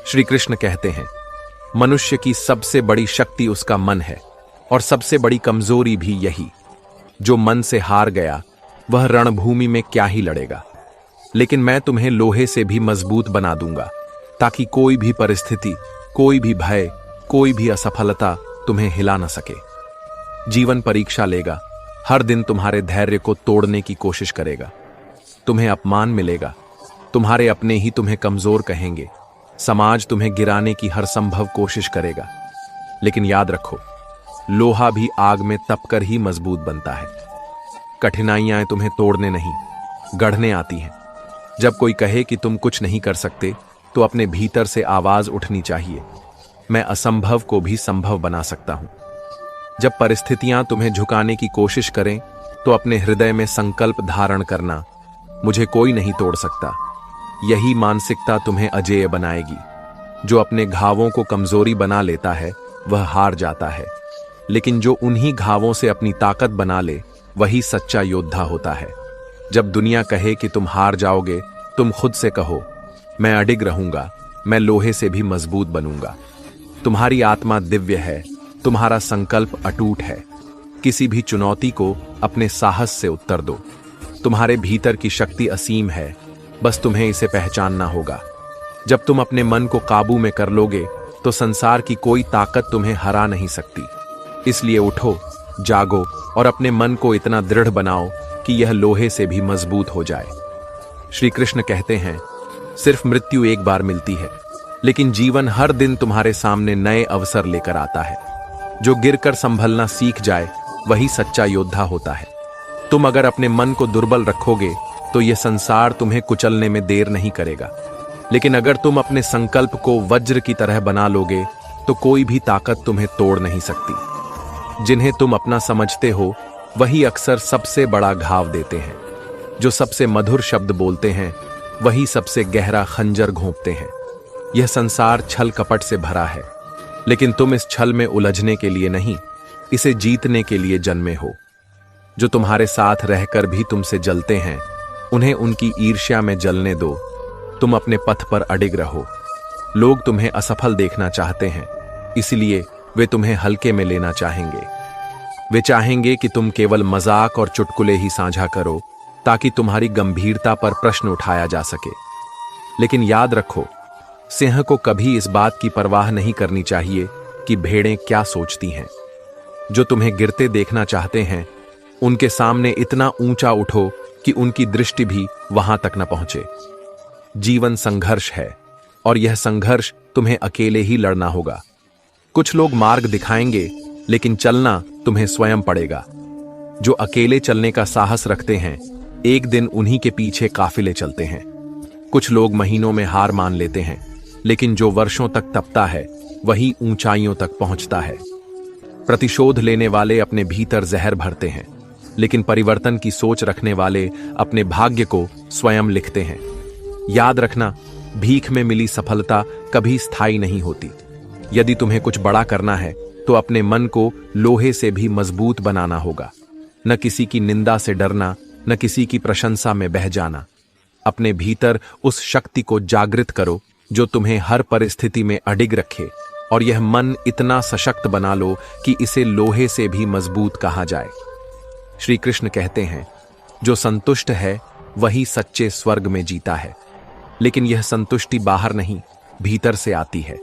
श्री कृष्ण कहते हैं, मनुष्य की सबसे बड़ी शक्ति उसका मन है और सबसे बड़ी कमजोरी भी यही। जो मन से हार गया वह रणभूमि में क्या ही लड़ेगा। लेकिन मैं तुम्हें लोहे से भी मजबूत बना दूंगा, ताकि कोई भी परिस्थिति, कोई भी भय, कोई भी असफलता तुम्हें हिला न सके। जीवन परीक्षा लेगा, हर दिन तुम्हारे धैर्य को तोड़ने की कोशिश करेगा। तुम्हें अपमान मिलेगा, तुम्हारे अपने ही तुम्हें कमजोर कहेंगे, समाज तुम्हें गिराने की हर संभव कोशिश करेगा। लेकिन याद रखो, लोहा भी आग में तपकर ही मजबूत बनता है। कठिनाइयां तुम्हें तोड़ने नहीं, गढ़ने आती हैं। जब कोई कहे कि तुम कुछ नहीं कर सकते, तो अपने भीतर से आवाज उठनी चाहिए, मैं असंभव को भी संभव बना सकता हूं। जब परिस्थितियां तुम्हें झुकाने की कोशिश करें, तो अपने हृदय में संकल्प धारण करना, मुझे कोई नहीं तोड़ सकता। यही मानसिकता तुम्हें अजेय बनाएगी। जो अपने घावों को कमजोरी बना लेता है वह हार जाता है, लेकिन जो उन्हीं घावों से अपनी ताकत बना ले वही सच्चा योद्धा होता है। जब दुनिया कहे कि तुम हार जाओगे, तुम खुद से कहो, मैं अडिग रहूंगा, मैं लोहे से भी मजबूत बनूंगा। तुम्हारी आत्मा दिव्य है, तुम्हारा संकल्प अटूट है। किसी भी चुनौती को अपने साहस से उत्तर दो। तुम्हारे भीतर की शक्ति असीम है, बस तुम्हें इसे पहचानना होगा। जब तुम अपने मन को काबू में कर लोगे, तो संसार की कोई ताकत तुम्हें हरा नहीं सकती। इसलिए उठो, जागो और अपने मन को इतना दृढ़ बनाओ कि यह लोहे से भी मजबूत हो जाए। श्री कृष्ण कहते हैं, सिर्फ मृत्यु एक बार मिलती है, लेकिन जीवन हर दिन तुम्हारे सामने नए अवसर लेकर आता है। जो गिरकर संभलना सीख जाए वही सच्चा योद्धा होता है। तुम अगर अपने मन को दुर्बल रखोगे, तो यह संसार तुम्हें कुचलने में देर नहीं करेगा। लेकिन अगर तुम अपने संकल्प को वज्र की तरह बना लोगे, तो कोई भी ताकत तुम्हें तोड़ नहीं सकती। जिन्हें तुम अपना समझते हो, वही अक्सर सबसे बड़ा घाव देते हैं। जो सबसे मधुर शब्द बोलते हैं, वही सबसे गहरा खंजर घोंपते हैं। यह संसार छल कपट से भरा है, लेकिन तुम इस छल में उलझने के लिए नहीं, इसे जीतने के लिए जन्मे हो। जो तुम्हारे साथ रहकर भी तुमसे जलते हैं, उन्हें उनकी ईर्ष्या में जलने दो। तुम अपने पथ पर अडिग रहो। लोग तुम्हें असफल देखना चाहते हैं, इसलिए वे तुम्हें हल्के में लेना चाहेंगे। वे चाहेंगे कि तुम केवल मजाक और चुटकुले ही साझा करो, ताकि तुम्हारी गंभीरता पर प्रश्न उठाया जा सके। लेकिन याद रखो, सिंह को कभी इस बात की परवाह नहीं करनी चाहिए कि भेड़ें क्या सोचती हैं। जो तुम्हें गिरते देखना चाहते हैं, उनके सामने इतना ऊंचा उठो कि उनकी दृष्टि भी वहां तक न पहुंचे। जीवन संघर्ष है, और यह संघर्ष तुम्हें अकेले ही लड़ना होगा। कुछ लोग मार्ग दिखाएंगे, लेकिन चलना तुम्हें स्वयं पड़ेगा। जो अकेले चलने का साहस रखते हैं, एक दिन उन्हीं के पीछे काफिले चलते हैं। कुछ लोग महीनों में हार मान लेते हैं, लेकिन जो वर्षों तक तपता है वही ऊंचाइयों तक पहुंचता है। प्रतिशोध लेने वाले अपने भीतर जहर भरते हैं, लेकिन परिवर्तन की सोच रखने वाले अपने भाग्य को स्वयं लिखते हैं। याद रखना, भीख में मिली सफलता कभी स्थायी नहीं होती। यदि तुम्हें कुछ बड़ा करना है, तो अपने मन को लोहे से भी मजबूत बनाना होगा। न किसी की निंदा से डरना, न किसी की प्रशंसा में बह जाना। अपने भीतर उस शक्ति को जागृत करो जो तुम्हें हर परिस्थिति में अडिग रखे, और यह मन इतना सशक्त बना लो कि इसे लोहे से भी मजबूत कहा जाए। श्री कृष्ण कहते हैं, जो संतुष्ट है वही सच्चे स्वर्ग में जीता है। लेकिन यह संतुष्टि बाहर नहीं, भीतर से आती है।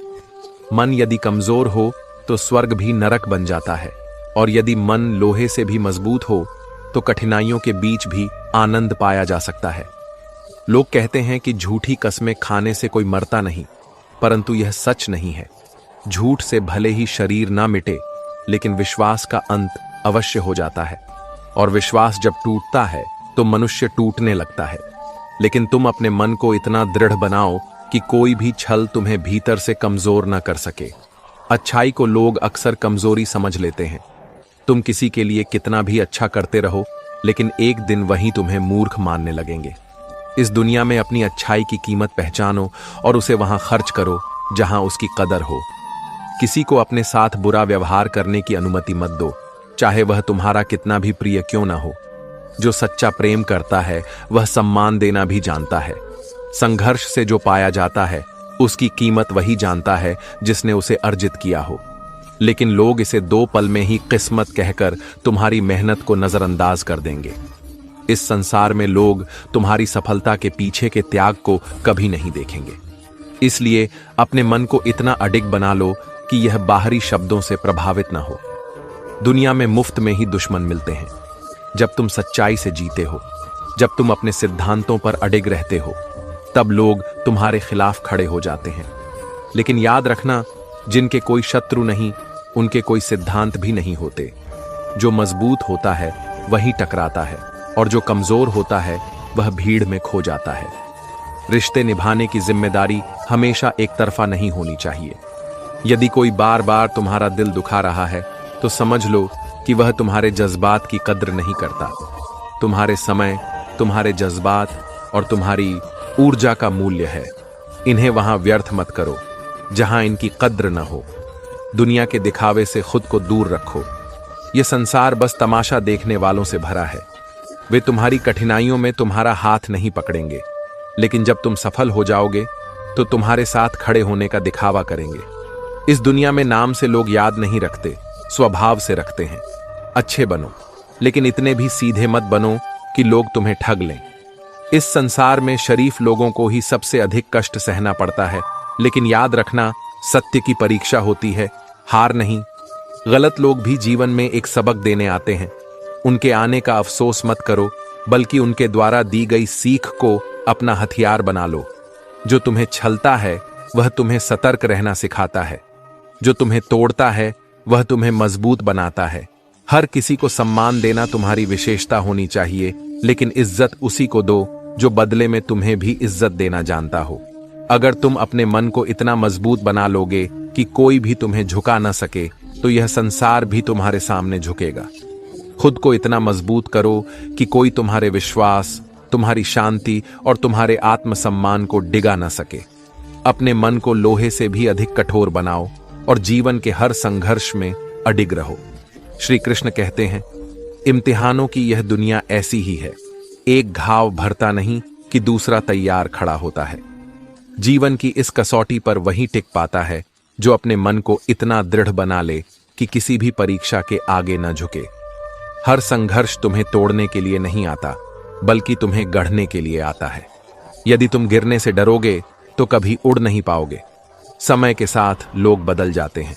मन यदि कमजोर हो तो स्वर्ग भी नरक बन जाता है, और यदि मन लोहे से भी मजबूत हो तो कठिनाइयों के बीच भी आनंद पाया जा सकता है। लोग कहते हैं कि झूठी कस्में खाने से कोई मरता नहीं, परंतु यह सच नहीं है। झूठ से भले ही शरीर ना मिटे, लेकिन विश्वास का अंत अवश्य हो जाता है, और विश्वास जब टूटता है तो मनुष्य टूटने लगता है। लेकिन तुम अपने मन को इतना दृढ़ बनाओ कि कोई भी छल तुम्हें भीतर से कमजोर न कर सके। अच्छाई को लोग अक्सर कमजोरी समझ लेते हैं। तुम किसी के लिए कितना भी अच्छा करते रहो, लेकिन एक दिन वही तुम्हें मूर्ख मानने लगेंगे। इस दुनिया में अपनी अच्छाई की कीमत पहचानो और उसे वहां खर्च करो जहां उसकी कदर हो। किसी को अपने साथ बुरा व्यवहार करने की अनुमति मत दो, चाहे वह तुम्हारा कितना भी प्रिय क्यों ना हो। जो सच्चा प्रेम करता है वह सम्मान देना भी जानता है। संघर्ष से जो पाया जाता है उसकी कीमत वही जानता है जिसने उसे अर्जित किया हो। लेकिन लोग इसे 2 पल में ही किस्मत कहकर तुम्हारी मेहनत को नजरअंदाज कर देंगे। इस संसार में लोग तुम्हारी सफलता के पीछे के त्याग को कभी नहीं देखेंगे। इसलिए अपने मन को इतना अडिग बना लो कि यह बाहरी शब्दों से प्रभावित न हो। दुनिया में मुफ्त में ही दुश्मन मिलते हैं। जब तुम सच्चाई से जीते हो, जब तुम अपने सिद्धांतों पर अडिग रहते हो, तब लोग तुम्हारे खिलाफ खड़े हो जाते हैं। लेकिन याद रखना, जिनके कोई शत्रु नहीं, उनके कोई सिद्धांत भी नहीं होते। जो मजबूत होता है वही टकराता है, और जो कमजोर होता है वह भीड़ में खो जाता है। रिश्ते निभाने की जिम्मेदारी हमेशा एक तरफा नहीं होनी चाहिए। यदि कोई बार बार तुम्हारा दिल दुखा रहा है तो समझ लो कि वह तुम्हारे जज्बात की कद्र नहीं करता। तुम्हारे समय, तुम्हारे जज्बात और तुम्हारी ऊर्जा का मूल्य है। इन्हें वहां व्यर्थ मत करो जहां इनकी कद्र न हो। दुनिया के दिखावे से खुद को दूर रखो। यह संसार बस तमाशा देखने वालों से भरा है। वे तुम्हारी कठिनाइयों में तुम्हारा हाथ नहीं पकड़ेंगे, लेकिन जब तुम सफल हो जाओगे तो तुम्हारे साथ खड़े होने का दिखावा करेंगे। इस दुनिया में नाम से लोग याद नहीं रखते, स्वभाव से रखते हैं। अच्छे बनो, लेकिन इतने भी सीधे मत बनो कि लोग तुम्हें ठग लें। इस संसार में शरीफ लोगों को ही सबसे अधिक कष्ट सहना पड़ता है, लेकिन याद रखना, सत्य की परीक्षा होती है, हार नहीं। गलत लोग भी जीवन में एक सबक देने आते हैं। उनके आने का अफसोस मत करो, बल्कि उनके द्वारा दी गई सीख को अपना हथियार बना लो। जो तुम्हें छलता है वह तुम्हें सतर्क रहना सिखाता है। जो तुम्हें तोड़ता है वह तुम्हें मजबूत बनाता है। हर किसी को सम्मान देना तुम्हारी विशेषता होनी चाहिए, लेकिन इज्जत उसी को दो जो बदले में तुम्हें भी इज्जत देना जानता हो। अगर तुम अपने मन को इतना मजबूत बना लोगे कि कोई भी तुम्हें झुका न सके, तो यह संसार भी तुम्हारे सामने झुकेगा। खुद को इतना मजबूत करो कि कोई तुम्हारे विश्वास, तुम्हारी शांति और तुम्हारे आत्मसम्मान को डिगा न सके। अपने मन को लोहे से भी अधिक कठोर बनाओ और जीवन के हर संघर्ष में अडिग रहो। श्री कृष्ण कहते हैं, इम्तिहानों की यह दुनिया ऐसी ही है। एक घाव भरता नहीं कि दूसरा तैयार खड़ा होता है। जीवन की इस कसौटी पर वही टिक पाता है जो अपने मन को इतना दृढ़ बना ले कि किसी भी परीक्षा के आगे न झुके। हर संघर्ष तुम्हें तोड़ने के लिए नहीं आता, बल्कि तुम्हें गढ़ने के लिए आता है। यदि तुम गिरने से डरोगे तो कभी उड़ नहीं पाओगे। समय के साथ लोग बदल जाते हैं।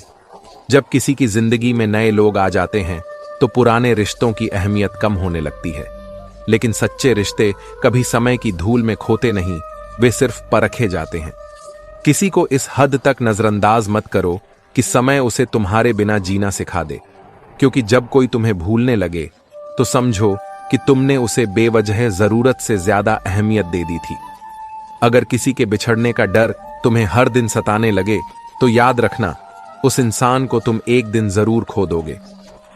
जब किसी की जिंदगी में नए लोग आ जाते हैं तो पुराने रिश्तों की अहमियत कम होने लगती है। लेकिन सच्चे रिश्ते कभी समय की धूल में खोते नहीं, वे सिर्फ परखे जाते हैं। किसी को इस हद तक नजरअंदाज मत करो कि समय उसे तुम्हारे बिना जीना सिखा दे, क्योंकि जब कोई तुम्हें भूलने लगे तो समझो कि तुमने उसे बेवजह जरूरत से ज्यादा अहमियत दे दी थी। अगर किसी के बिछड़ने का डर तुम्हें हर दिन सताने लगे तो याद रखना, उस इंसान को तुम एक दिन जरूर खो दोगे।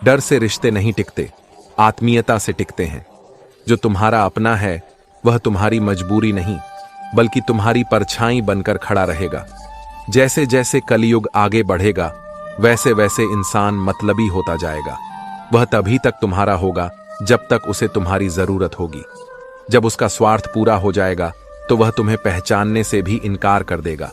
डर से रिश्ते नहीं टिकते, आत्मीयता से टिकते हैं। जो तुम्हारा अपना है वह तुम्हारी मजबूरी नहीं, बल्कि तुम्हारी परछाई बनकर खड़ा रहेगा। जैसे जैसे कलयुग आगे बढ़ेगा, वैसे वैसे इंसान मतलबी होता जाएगा। वह तभी तक तुम्हारा होगा जब तक उसे तुम्हारी जरूरत होगी। जब उसका स्वार्थ पूरा हो जाएगा तो वह तुम्हें पहचानने से भी इनकार कर देगा।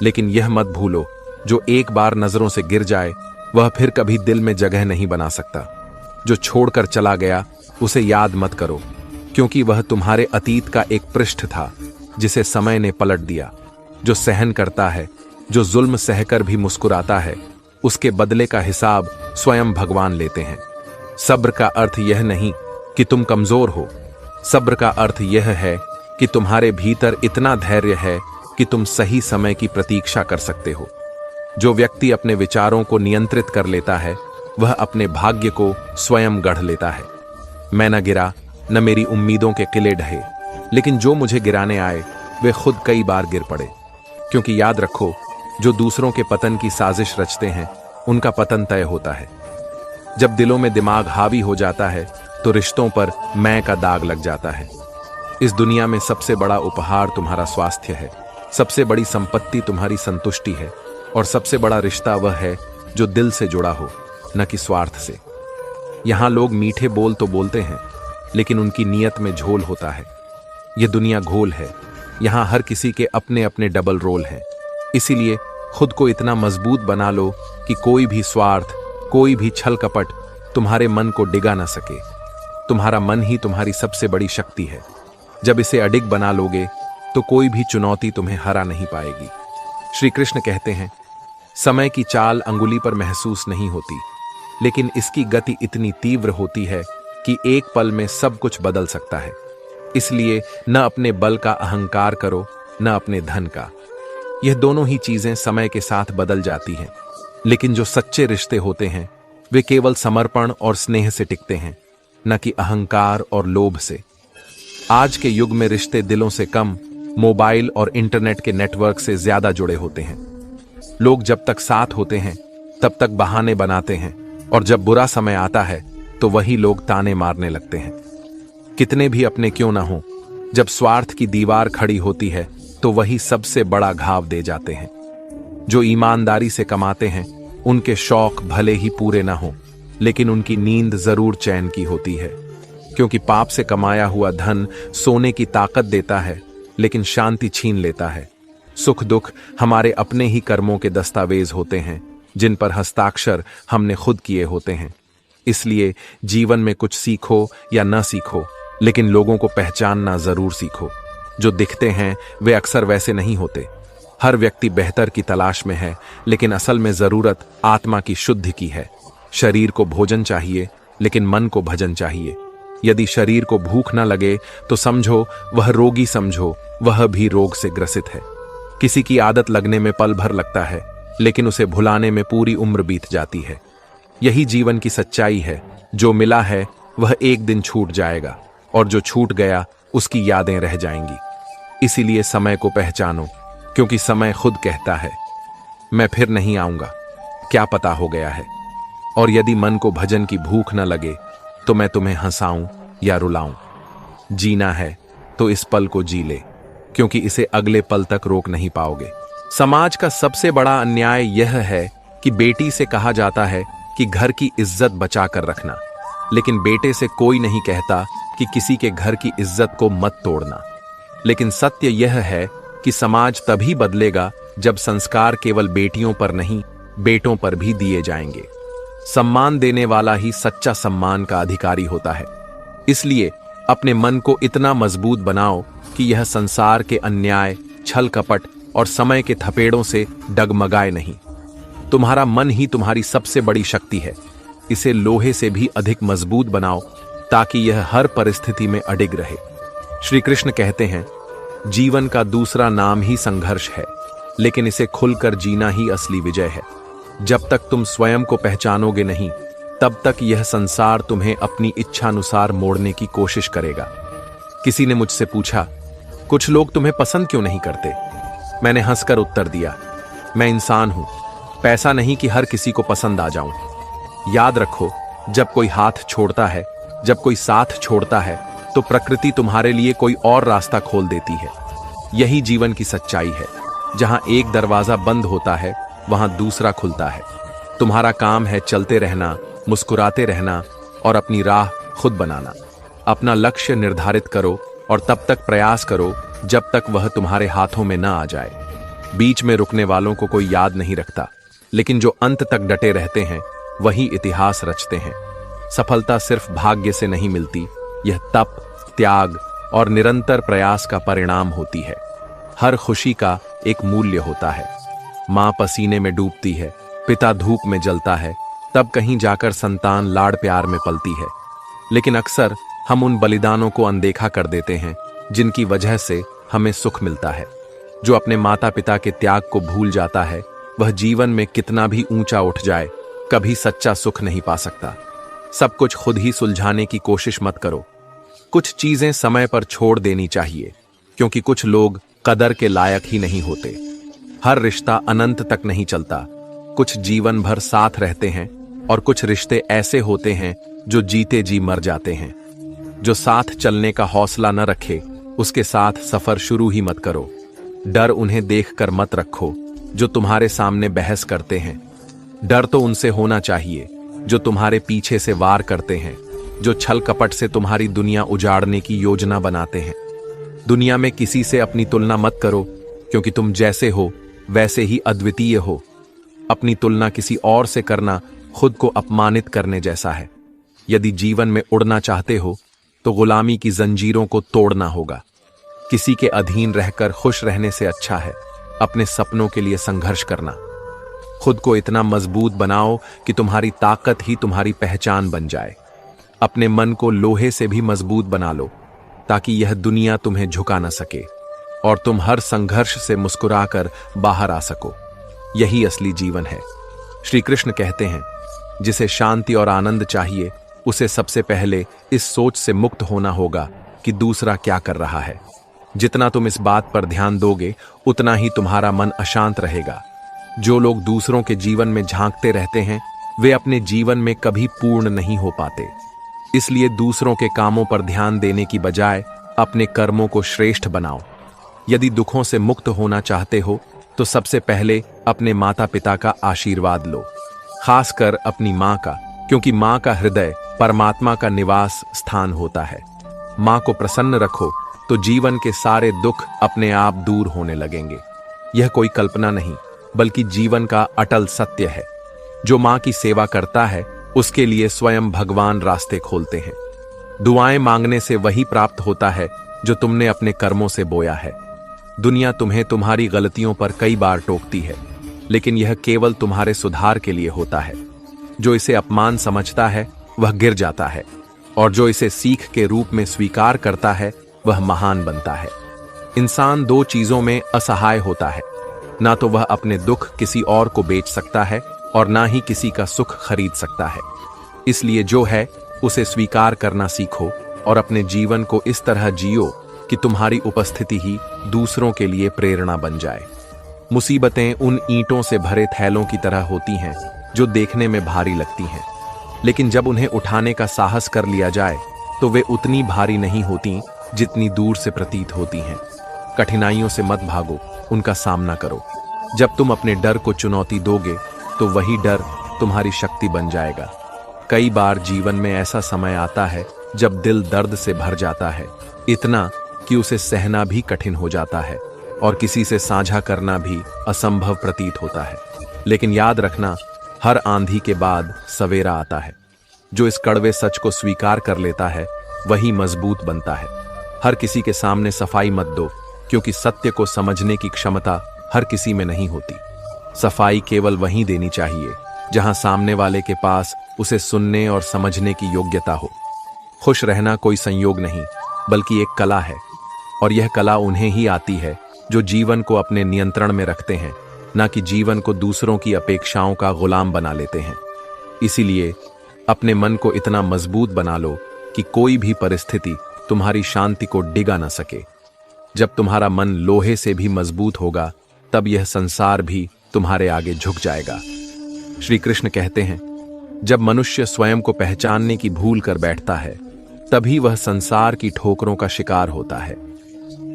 लेकिन यह मत भूलो, जो एक बार नजरों से गिर जाए वह फिर कभी दिल में जगह नहीं बना सकता। जो छोड़कर चला गया उसे याद मत करो, क्योंकि वह तुम्हारे अतीत का एक पृष्ठ था जिसे समय ने पलट दिया। जो सहन करता है, जो जुल्म सहकर भी मुस्कुराता है, उसके बदले का हिसाब स्वयं भगवान लेते हैं। सब्र का अर्थ यह नहीं कि तुम कमजोर हो। सब्र का अर्थ यह है कि तुम्हारे भीतर इतना धैर्य है कि तुम सही समय की प्रतीक्षा कर सकते हो। जो व्यक्ति अपने विचारों को नियंत्रित कर लेता है वह अपने भाग्य को स्वयं गढ़ लेता है। मैं न गिरा, न मेरी उम्मीदों के किले ढहे, लेकिन जो मुझे गिराने आए वे खुद कई बार गिर पड़े। क्योंकि याद रखो, जो दूसरों के पतन की साजिश रचते हैं उनका पतन तय होता है। जब दिलों में दिमाग हावी हो जाता है तो रिश्तों पर मैं का दाग लग जाता है। इस दुनिया में सबसे बड़ा उपहार तुम्हारा स्वास्थ्य है, सबसे बड़ी संपत्ति तुम्हारी संतुष्टि है, और सबसे बड़ा रिश्ता वह है जो दिल से जुड़ा हो, न कि स्वार्थ से। यहां लोग मीठे बोल तो बोलते हैं, लेकिन उनकी नीयत में झोल होता है। यह दुनिया घोल है। यहां हर किसी के अपने अपने डबल रोल हैं। इसीलिए खुद को इतना मजबूत बना लो कि कोई भी स्वार्थ, कोई भी छल कपट तुम्हारे मन को डिगा ना सके। तुम्हारा मन ही तुम्हारी सबसे बड़ी शक्ति है। जब इसे अडिग बना लोगे तो कोई भी चुनौती तुम्हें हरा नहीं पाएगी। श्री कृष्ण कहते हैं, समय की चाल अंगुली पर महसूस नहीं होती, लेकिन इसकी गति इतनी तीव्र होती है कि एक पल में सब कुछ बदल सकता है। इसलिए न अपने बल का अहंकार करो, न अपने धन का। यह दोनों ही चीजें समय के साथ बदल जाती हैं, लेकिन जो सच्चे रिश्ते होते हैं वे केवल समर्पण और स्नेह से टिकते हैं, न कि अहंकार और लोभ से। आज के युग में रिश्ते दिलों से कम मोबाइल और इंटरनेट के नेटवर्क से ज्यादा जुड़े होते हैं। लोग जब तक साथ होते हैं तब तक बहाने बनाते हैं, और जब बुरा समय आता है तो वही लोग ताने मारने लगते हैं। कितने भी अपने क्यों ना हो, जब स्वार्थ की दीवार खड़ी होती है तो वही सबसे बड़ा घाव दे जाते हैं। जो ईमानदारी से कमाते हैं उनके शौक भले ही पूरे ना हो, लेकिन उनकी नींद जरूर चैन की होती है, क्योंकि पाप से कमाया हुआ धन सोने की ताकत देता है लेकिन शांति छीन लेता है। सुख दुख हमारे अपने ही कर्मों के दस्तावेज होते हैं, जिन पर हस्ताक्षर हमने खुद किए होते हैं। इसलिए जीवन में कुछ सीखो या न सीखो, लेकिन लोगों को पहचानना जरूर सीखो। जो दिखते हैं वे अक्सर वैसे नहीं होते। हर व्यक्ति बेहतर की तलाश में है, लेकिन असल में जरूरत आत्मा की शुद्धि की है। शरीर को भोजन चाहिए, लेकिन मन को भजन चाहिए। यदि शरीर को भूख न लगे तो समझो वह रोगी समझो, वह भी रोग से ग्रसित है। किसी की आदत लगने में पल भर लगता है, लेकिन उसे भुलाने में पूरी उम्र बीत जाती है। यही जीवन की सच्चाई है। जो मिला है वह एक दिन छूट जाएगा, और जो छूट गया उसकी यादें रह जाएंगी। इसीलिए समय को पहचानो, क्योंकि समय खुद कहता है, मैं फिर नहीं आऊंगा, क्या पता हो गया है। और यदि मन को भजन की भूख न लगे तो मैं तुम्हें हंसाऊं या रुलाऊं। जीना है तो इस पल को जी ले, क्योंकि इसे अगले पल तक रोक नहीं पाओगे। समाज का सबसे बड़ा अन्याय यह है कि बेटी से कहा जाता है कि घर की इज्जत बचा कर रखना, लेकिन बेटे से कोई नहीं कहता कि किसी के घर की इज्जत को मत तोड़ना। लेकिन सत्य यह है कि समाज तभी बदलेगा जब संस्कार केवल बेटियों पर नहीं, बेटों पर भी दिए जाएंगे। सम्मान देने वाला ही सच्चा सम्मान का अधिकारी होता है। इसलिए अपने मन को इतना मजबूत बनाओ कि यह संसार के अन्याय, छल कपट और समय के थपेड़ों से डगमगाए नहीं। तुम्हारा मन ही तुम्हारी सबसे बड़ी शक्ति है। इसे लोहे से भी अधिक मजबूत बनाओ, ताकि यह हर परिस्थिति में अडिग रहे। श्री कृष्ण कहते हैं, जीवन का दूसरा नाम ही संघर्ष है, लेकिन इसे खुलकर जीना ही असली विजय है। जब तक तुम स्वयं को पहचानोगे नहीं, तब तक यह संसार तुम्हें अपनी इच्छानुसार मोड़ने की कोशिश करेगा। किसी ने मुझसे पूछा, कुछ लोग तुम्हें पसंद क्यों नहीं करते? मैंने हंसकर उत्तर दिया, मैं इंसान हूं, पैसा नहीं कि हर किसी को पसंद आ जाऊं। याद रखो, जब कोई हाथ छोड़ता है, जब कोई साथ छोड़ता है, तो प्रकृति तुम्हारे लिए कोई और रास्ता खोल देती है। यही जीवन की सच्चाई है। जहां एक दरवाजा बंद होता है, वहां दूसरा खुलता है। तुम्हारा काम है चलते रहना, मुस्कुराते रहना और अपनी राह खुद बनाना। अपना लक्ष्य निर्धारित करो और तब तक प्रयास करो जब तक वह तुम्हारे हाथों में न आ जाए। बीच में रुकने वालों को कोई याद नहीं रखता, लेकिन जो अंत तक डटे रहते हैं वही इतिहास रचते हैं। सफलता सिर्फ भाग्य से नहीं मिलती, यह तप, त्याग और निरंतर प्रयास का परिणाम होती है। हर खुशी का एक मूल्य होता है। मां पसीने में डूबती है, पिता धूप में जलता है, तब कहीं जाकर संतान लाड़ प्यार में पलती है। लेकिन अक्सर हम उन बलिदानों को अनदेखा कर देते हैं जिनकी वजह से हमें सुख मिलता है। जो अपने माता पिता के त्याग को भूल जाता है, वह जीवन में कितना भी ऊंचा उठ जाए, कभी सच्चा सुख नहीं पा सकता। सब कुछ खुद ही सुलझाने की कोशिश मत करो। कुछ चीजें समय पर छोड़ देनी चाहिए, क्योंकि कुछ लोग कदर के लायक ही नहीं होते। हर रिश्ता अनंत तक नहीं चलता। कुछ जीवन भर साथ रहते हैं और कुछ रिश्ते ऐसे होते हैं जो जीते जी मर जाते हैं। जो साथ चलने का हौसला न रखे, उसके साथ सफर शुरू ही मत करो। डर उन्हें देखकर मत रखो जो तुम्हारे सामने बहस करते हैं। डर तो उनसे होना चाहिए जो तुम्हारे पीछे से वार करते हैं, जो छल कपट से तुम्हारी दुनिया उजाड़ने की योजना बनाते हैं। दुनिया में किसी से अपनी तुलना मत करो, क्योंकि तुम जैसे हो वैसे ही अद्वितीय हो। अपनी तुलना किसी और से करना खुद को अपमानित करने जैसा है। यदि जीवन में उड़ना चाहते हो तो गुलामी की जंजीरों को तोड़ना होगा। किसी के अधीन रहकर खुश रहने से अच्छा है अपने सपनों के लिए संघर्ष करना। खुद को इतना मजबूत बनाओ कि तुम्हारी ताकत ही तुम्हारी पहचान बन जाए। अपने मन को लोहे से भी मजबूत बना लो ताकि यह दुनिया तुम्हें झुका न सके और तुम हर संघर्ष से मुस्कुराकर बाहर आ सको। यही असली जीवन है। श्री कृष्ण कहते हैं, जिसे शांति और आनंद चाहिए उसे सबसे पहले इस सोच से मुक्त होना होगा कि दूसरा क्या कर रहा है। जितना तुम इस बात पर ध्यान दोगे उतना ही तुम्हारा मन अशांत रहेगा। जो लोग दूसरों के जीवन में झांकते रहते हैं वे अपने जीवन में कभी पूर्ण नहीं हो पाते। इसलिए दूसरों के कामों पर ध्यान देने की बजाय अपने कर्मों को श्रेष्ठ बनाओ। यदि दुखों से मुक्त होना चाहते हो तो सबसे पहले अपने माता पिता का आशीर्वाद लो, खासकर अपनी मां का, क्योंकि मां का हृदय परमात्मा का निवास स्थान होता है। मां को प्रसन्न रखो तो जीवन के सारे दुख अपने आप दूर होने लगेंगे। यह कोई कल्पना नहीं बल्कि जीवन का अटल सत्य है। जो मां की सेवा करता है उसके लिए स्वयं भगवान रास्ते खोलते हैं। दुआएं मांगने से वही प्राप्त होता है जो तुमने अपने कर्मों से बोया है। दुनिया तुम्हें तुम्हारी गलतियों पर कई बार टोकती है, लेकिन यह केवल तुम्हारे सुधार के लिए होता है। जो इसे अपमान समझता है वह गिर जाता है और जो इसे सीख के रूप में स्वीकार करता है वह महान बनता है। इंसान दो चीजों में असहाय होता है, ना तो वह अपने दुख किसी और को बेच सकता है और ना ही किसी का सुख खरीद सकता है। इसलिए जो है उसे स्वीकार करना सीखो और अपने जीवन को इस तरह जियो कि तुम्हारी उपस्थिति ही दूसरों के लिए प्रेरणा बन जाए। मुसीबतें उन ईंटों से भरे थैलों की तरह होती हैं जो देखने में भारी लगती हैं, लेकिन जब उन्हें उठाने का साहस कर लिया जाए तो वे उतनी भारी नहीं होती जितनी दूर से प्रतीत होती हैं। कठिनाइयों से मत भागो, उनका सामना करो। जब तुम अपने डर को चुनौती दोगे तो वही डर तुम्हारी शक्ति बन जाएगा। कई बार जीवन में ऐसा समय आता है जब दिल दर्द से भर जाता है, इतना कि उसे सहना भी कठिन हो जाता है और किसी से साझा करना भी असंभव प्रतीत होता है। लेकिन याद रखना, हर आंधी के बाद सवेरा आता है। जो इस कड़वे सच को स्वीकार कर लेता है वही मजबूत बनता है। हर किसी के सामने सफाई मत दो, क्योंकि सत्य को समझने की क्षमता हर किसी में नहीं होती। सफाई केवल वहीं देनी चाहिए जहां सामने वाले के पास उसे सुनने और समझने की योग्यता हो। खुश रहना कोई संयोग नहीं बल्कि एक कला है, और यह कला उन्हें ही आती है जो जीवन को अपने नियंत्रण में रखते हैं, ना कि जीवन को दूसरों की अपेक्षाओं का गुलाम बना लेते हैं। इसीलिए अपने मन को इतना मजबूत बना लो कि कोई भी परिस्थिति तुम्हारी शांति को डिगा ना सके। जब तुम्हारा मन लोहे से भी मजबूत होगा तब यह संसार भी तुम्हारे आगे झुक जाएगा। श्री कृष्ण कहते हैं, जब मनुष्य स्वयं को पहचानने की भूल कर बैठता है तभी वह संसार की ठोकरों का शिकार होता है।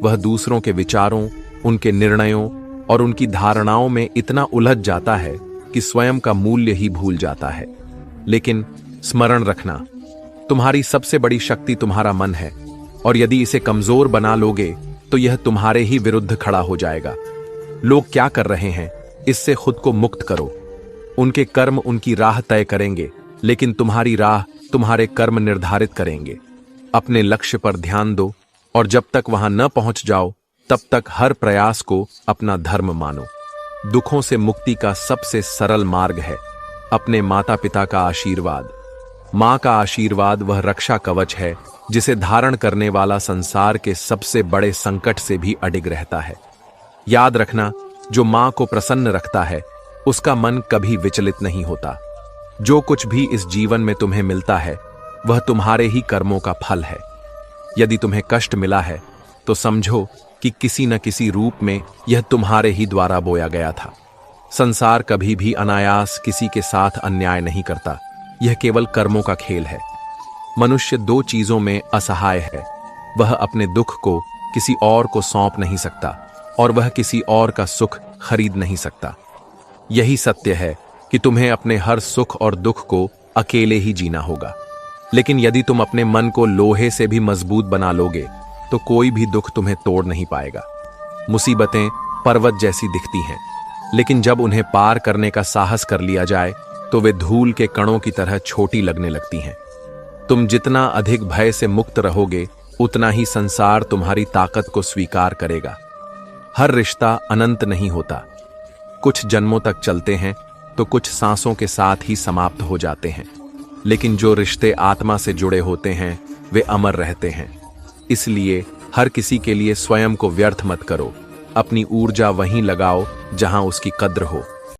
वह दूसरों के विचारों, उनके निर्णयों और उनकी धारणाओं में इतना उलझ जाता है कि स्वयं का मूल्य ही भूल जाता है। लेकिन स्मरण रखना, तुम्हारी सबसे बड़ी शक्ति तुम्हारा मन है, और यदि इसे कमजोर बना लोगे तो यह तुम्हारे ही विरुद्ध खड़ा हो जाएगा। लोग क्या कर रहे हैं इससे खुद को मुक्त करो। उनके कर्म उनकी राह तय करेंगे, लेकिन तुम्हारी राह तुम्हारे कर्म निर्धारित करेंगे। अपने लक्ष्य पर ध्यान दो और जब तक वहां न पहुंच जाओ तब तक हर प्रयास को अपना धर्म मानो। दुखों से मुक्ति का सबसे सरल मार्ग है अपने माता पिता का आशीर्वाद। मां का आशीर्वाद वह रक्षा कवच है जिसे धारण करने वाला संसार के सबसे बड़े संकट से भी अडिग रहता है। याद रखना, जो मां को प्रसन्न रखता है उसका मन कभी विचलित नहीं होता। जो कुछ भी इस जीवन में तुम्हें मिलता है वह तुम्हारे ही कर्मों का फल है। यदि तुम्हें कष्ट मिला है तो समझो कि किसी न किसी रूप में यह तुम्हारे ही द्वारा बोया गया था। संसार कभी भी अनायास किसी के साथ अन्याय नहीं करता, यह केवल कर्मों का खेल है। मनुष्य दो चीजों में असहाय है, वह अपने दुख को किसी और को सौंप नहीं सकता और वह किसी और का सुख खरीद नहीं सकता। यही सत्य है कि तुम्हें अपने हर सुख और दुख को अकेले ही जीना होगा। लेकिन यदि तुम अपने मन को लोहे से भी मजबूत बना लोगे तो कोई भी दुख तुम्हें तोड़ नहीं पाएगा। मुसीबतें पर्वत जैसी दिखती हैं, लेकिन जब उन्हें पार करने का साहस कर लिया जाए तो वे धूल के कणों की तरह छोटी लगने लगती हैं। तुम जितना अधिक भय से मुक्त रहोगे, उतना ही संसार तुम्हारी ताकत को स्वीकार करेगा। हर रिश्ता अनंत नहीं होता। कुछ जन्मों तक चलते हैं तो कुछ सांसों के साथ ही समाप्त हो जाते हैं, लेकिन जो रिश्ते आत्मा से जुड़े होते हैं वे अमर रहते हैं। इसलिए हर किसी के लिए स्वयं को व्यर्थ मत करो। अपनी ऊर्जा वहीं लगाओ जहां उसकी कद्र हो।